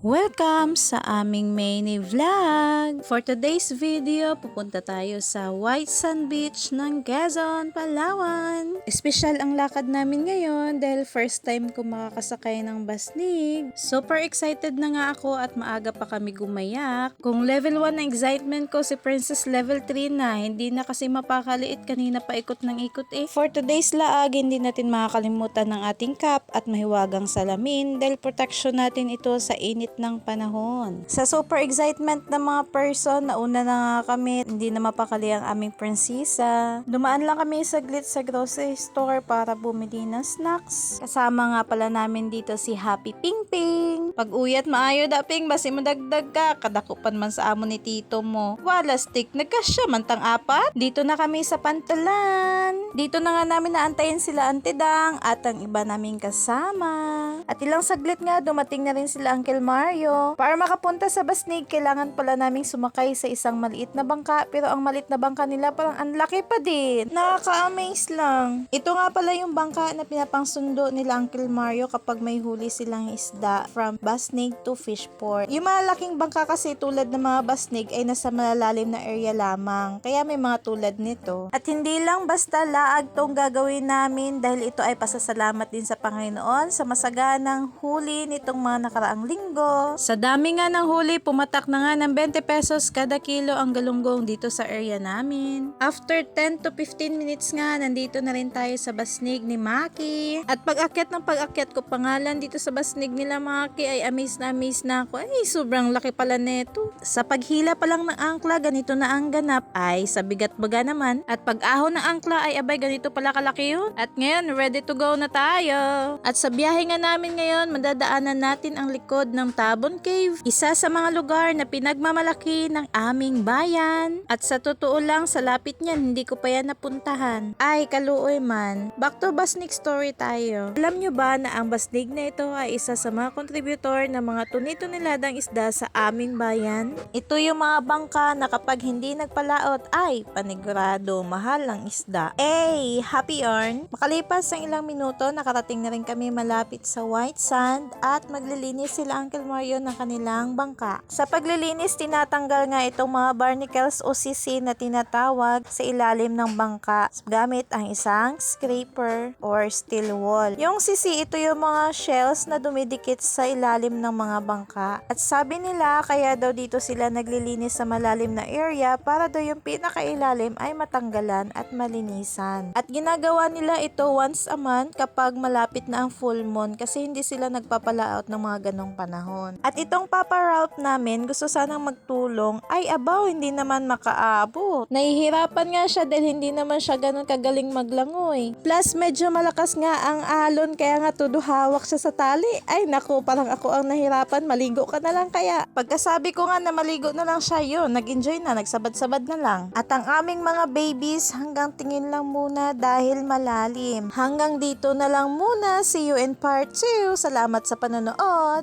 Welcome sa aming mini vlog! For today's video, pupunta tayo sa White Sand Beach ng Quezon, Palawan. Espesyal ang lakad namin ngayon dahil first time ko makakasakay ng basnig. Super excited na nga ako at maaga pa kami gumayak. Kung level 1 na excitement ko, si Princess level 3 na. Hindi na kasi mapakaliit, kanina pa ikot ng ikot eh. For today's laag, hindi natin makakalimutan ng ating cap at mahiwagang salamin dahil protection natin ito sa init ng panahon. Sa super excitement ng mga person, nauna na nga kami, hindi na mapakali ang aming prinsesa. Dumaan lang kami saglit sa grocery store para bumili ng snacks. Kasama nga pala namin dito si Happy Ping Ping. Pag uyat maayo da Ping, basi mo dagdag ka, kadakupan man sa amo ni tito mo. Wala stick, nagkasya man tang apat. Dito na kami sa Pantalan. Dito na nga namin naantayin sila Auntie Dang at ang iba naming kasama. At ilang saglit nga, dumating na rin sila Uncle Mario. Para makapunta sa Basnig, kailangan pala naming sumakay sa isang maliit na bangka. Pero ang maliit na bangka nila parang ang laki pa din. Nakaka-amaze lang. Ito nga pala yung bangka na pinapangsundo nila Uncle Mario kapag may huli silang isda from Basnig to Fishport. Yung malaking bangka kasi tulad ng mga Basnig ay nasa malalalim na area lamang. Kaya may mga tulad nito. At hindi lang basta laag tong gagawin namin dahil ito ay pasasalamat din sa Panginoon sa masaganang huli nitong mga nakaraang linggo. Sa dami nga ng huli, pumatak na nga ng 20 pesos kada kilo ang galunggong dito sa area namin. After 10 to 15 minutes nga, nandito na rin tayo sa Basnig ni Maki. At pag-akyat ko pangalan dito sa Basnig nila Maki ay amaze na ako. Ay, sobrang laki pala neto. Sa paghila pa lang ng angkla, ganito na ang ganap. Ay, sa bigat baga naman. At pag-ahon ng angkla ay abay, ganito pala kalaki yun. At ngayon, ready to go na tayo. At sa biyahe nga namin ngayon, madadaanan natin ang likod ng Tabon Cave, isa sa mga lugar na pinagmamalaki ng aming bayan. At sa totoo lang, sa lapit niyan, hindi ko pa yan napuntahan. Ay, kaluoy man. Back to Basnig story tayo. Alam nyo ba na ang Basnig na ito ay isa sa mga contributor ng mga tunito-niladang isda sa aming bayan? Ito yung mga bangka na kapag hindi nagpalaot ay panigurado mahal ang isda. Hey, happy earn! Makalipas ang ilang minuto, nakarating na rin kami malapit sa White Sand at maglilinis sila Uncle Mario ng kanilang bangka. Sa paglilinis, tinatanggal nga itong mga barnacles o sisi na tinatawag sa ilalim ng bangka gamit ang isang scraper or steel wool. Yung sisi, ito yung mga shells na dumidikit sa ilalim ng mga bangka. At sabi nila, kaya daw dito sila naglilinis sa malalim na area para daw yung pinakailalim ay matanggalan at malinisan. At ginagawa nila ito once a month kapag malapit na ang full moon kasi hindi sila nagpapalaot ng mga ganong panahon. At itong Papa Ralph namin, gusto sanang magtulong, ay abaw, hindi naman makaabot. Nahihirapan nga siya dahil hindi naman siya ganon kagaling maglangoy. Plus, medyo malakas nga ang alon kaya nga todo hawak siya sa tali. Ay naku, parang ako ang nahirapan, maligo ka na lang kaya. Pagkasabi ko nga na maligo na lang siya, yun, nag-enjoy na, nagsabad-sabad na lang. At ang aming mga babies, hanggang tingin lang muna dahil malalim. Hanggang dito na lang muna. See you in part 2. Salamat sa panonood.